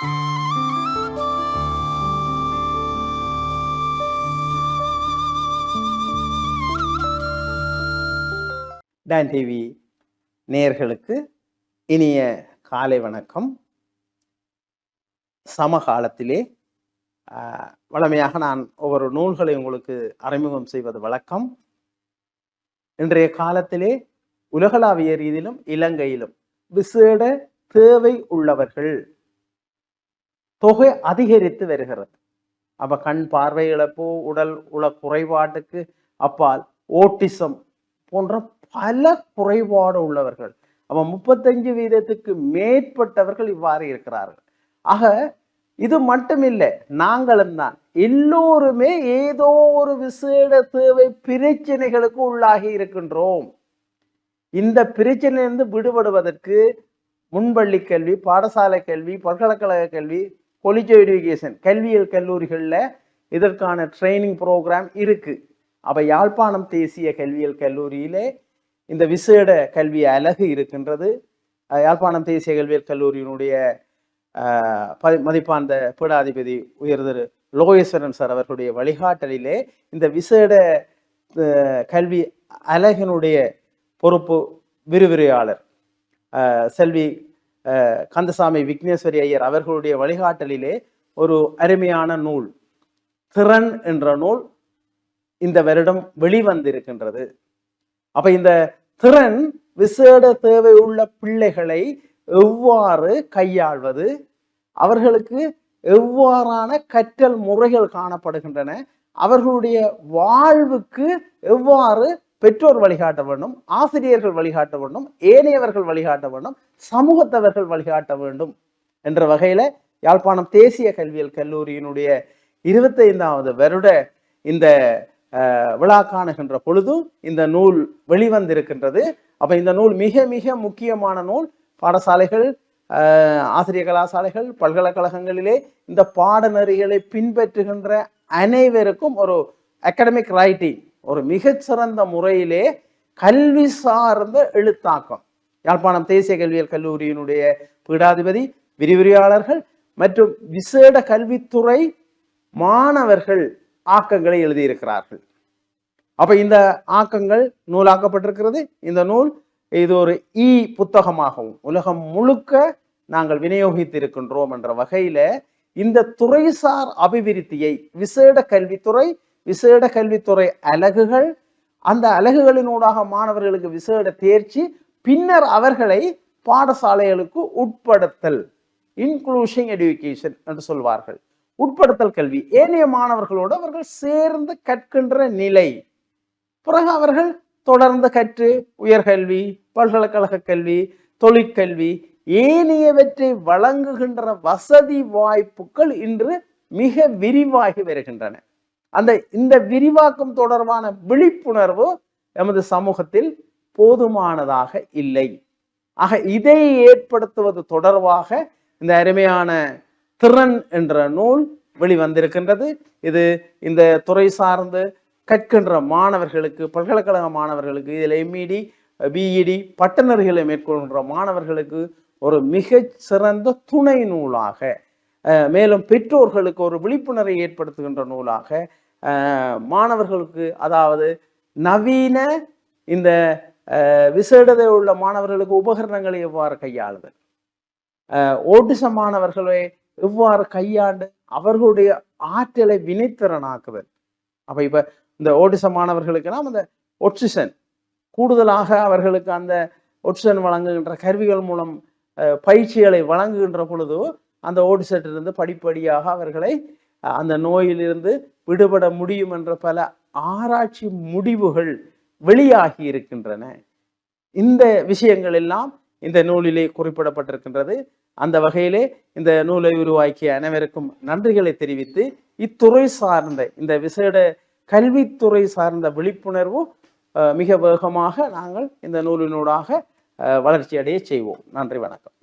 Don TV நேயர்களுக்கு இனிய காலை வணக்கம். சமகாலத்திலே வழமையாக நான் ஒவ்வொரு நூல்களை உங்களுக்கு அறிமுகம் செய்வது வழக்கம். இன்றைய காலத்திலே உலகளாவிய ரீதியிலும் இலங்கையிலும் விசேட தேவை உள்ளவர்கள் தொகை அதிகரித்து வருகிறது. அப்ப கண் பார்வை இழப்பு, உடல் உள குறைபாட்டுக்கு அப்பால் ஓட்டிசம் போன்ற பல குறைபாடு உள்ளவர்கள், அப்ப 35% மேற்பட்டவர்கள் இவ்வாறு இருக்கிறார்கள். ஆக இது மட்டுமில்லை, நாங்களும் தான் எல்லோருமே ஏதோ ஒரு விசேட தேவை பிரச்சனைகளுக்கு உள்ளாகி இருக்கின்றோம். இந்த பிரச்சனையிலிருந்து விடுபடுவதற்கு முன்பள்ளி கல்வி, பாடசாலை கல்வி, பல்கலைக்கழக கல்வி, கொலிஜ் எஜுகேஷன் கல்வியல் கல்லூரிகள்ல இதற்கான ட்ரைனிங் ப்ரோக்ராம் இருக்கு. அப்ப யாழ்ப்பாணம் தேசிய கல்வியல் கல்லூரியிலே இந்த விசேட கல்வி அலகு இருக்கின்றது. யாழ்ப்பாணம் தேசிய கல்வியல் கல்லூரியினுடைய மதிப்பார்ந்த பீடாதிபதி உயர் திரு லோகேஸ்வரன் சார் அவர்களுடைய வழிகாட்டலிலே இந்த விசேட கல்வி அலகினுடைய பொறுப்பு விரிவுரையாளர் செல்வி கந்தசாமி விக்னேஸ்வரி ஐயர் அவர்களுடைய வழிகாட்டலிலே ஒரு அருமையான நூல் திறன் என்ற நூல் இந்த வருடம் வெளிவந்திருக்கின்றது. அப்ப இந்த திறன் விசேட தேவை உள்ள பிள்ளைகளை எவ்வாறு கையாள்வது, அவர்களுக்கு எவ்வாறான கற்றல் முறைகள் காணப்படுகின்றன, அவர்களுடைய வாழ்வுக்கு எவ்வாறு பெற்றோர் வழிகாட்ட வேண்டும், ஆசிரியர்கள் வழிகாட்ட வேண்டும், ஏனையவர்கள் வழிகாட்ட வேண்டும், சமூகத்தவர்கள் வழிகாட்ட வேண்டும் என்ற வகையில யாழ்ப்பாணம் தேசிய கல்வியல் கல்லூரியினுடைய 25வது வருட இந்த விழா காணுகின்ற பொழுது இந்த நூல் வெளிவந்திருக்கின்றது. அப்ப இந்த நூல் மிக மிக முக்கியமான நூல். பாடசாலைகள், ஆசிரியர் கலாசாலைகள், பல்கலைக்கழகங்களிலே இந்த பாடநெறிகளை பின்பற்றுகின்ற அனைவருக்கும் ஒரு அகாடமிக் ரைட்டிங், ஒரு மிகச்சிறந்த முறையிலே கல்வி சார்ந்த எழுத்தாக்கம். யாழ்ப்பாணம் தேசிய கல்வியல் கல்லூரியினுடைய பீடாதிபதி, விரிவுரையாளர்கள் மற்றும் விசேட கல்வித்துறை மாணவர்கள் ஆக்கங்களை எழுதியிருக்கிறார்கள். அப்ப இந்த ஆக்கங்கள் நூலாக்கப்பட்டிருக்கிறது. இந்த நூல் இது ஒரு புத்தகமாகவும் உலகம் முழுக்க நாங்கள் விநியோகித்து இருக்கின்றோம் என்ற வகையில இந்த துறைசார் அபிவிருத்தியை விசேட கல்வித்துறை அலகுகள், அந்த அலகுகளினூடாக மாணவர்களுக்கு விசேட தேர்ச்சி, பின்னர் அவர்களை பாடசாலைகளுக்கு உட்படுத்தல், இன்க்ளூசிவ் எஜுகேஷன் என்று சொல்வார்கள். உட்படுத்தல் கல்வி, ஏனைய மாணவர்களோடு அவர்கள் சேர்ந்து கற்கின்ற நிலை, பிறகு அவர்கள் தொடர்ந்து கற்று உயர்கல்வி, பல்கலைக்கழக கல்வி, தொழிற்கல்வி, ஏனையவற்றை வழங்குகின்ற வசதி வாய்ப்புகள் இன்று மிக விரிவாகி வருகின்றன. இந்த விரிவாக்கம் தொடர்பான விழிப்புணர்வு எமது சமூகத்தில் போதுமானதாக இல்லை. ஆக இதை ஏற்படுத்துவது தொடர்பாக இந்த அருமையான திறன் என்ற நூல் வெளிவந்திருக்கின்றது. இது இந்த துறை சார்ந்து கற்கின்ற மாணவர்களுக்கு, பல்கலைக்கழக மாணவர்களுக்கு, இதில் எம்இடி, பிஇடி பட்டனர்களை மேற்கொள்கின்ற மாணவர்களுக்கு ஒரு மிக சிறந்த துணை நூலாக, மேலும் பெற்றோர்களுக்கு ஒரு விழிப்புணர்வை ஏற்படுத்துகின்ற நூலாக, மாணவர்களுக்கு, அதாவது நவீன இந்த விசேடதை உள்ள மாணவர்களுக்கு உபகரணங்களை எவ்வாறு கையாளுதல், ஓட்டிசம் மாணவர்களை எவ்வாறு கையாண்டு அவர்களுடைய ஆற்றலை வினைத்திறனாக்குதல். அப்ப இப்ப இந்த ஓட்டிசம் மாணவர்களுக்கெல்லாம் அந்த ஒட்சிசன் கூடுதலாக அவர்களுக்கு அந்த ஒட்சிசன் வழங்குகின்ற கருவிகள் மூலம் பயிற்சிகளை வழங்குகின்ற பொழுது அந்த ஓட்டிசத்திலிருந்து படிப்படியாக அவர்களை அந்த நோயிலிருந்து விடுபட முடியும் என்ற பல ஆராய்ச்சி முடிவுகள் வெளியாகி இருக்கின்றன. இந்த விஷயங்கள் எல்லாம் இந்த நூலிலே குறிப்பிடப்பட்டிருக்கின்றது. அந்த வகையிலே இந்த நூலை உருவாக்கிய அனைவருக்கும் நன்றிகளை தெரிவித்து, இத்துறை சார்ந்த இந்த விசேட கல்வித்துறை சார்ந்த விழிப்புணர்வு மிக வேகமாக நாங்கள் இந்த நூலினூடாக வளர்ச்சி அடைய செய்வோம். நன்றி, வணக்கம்.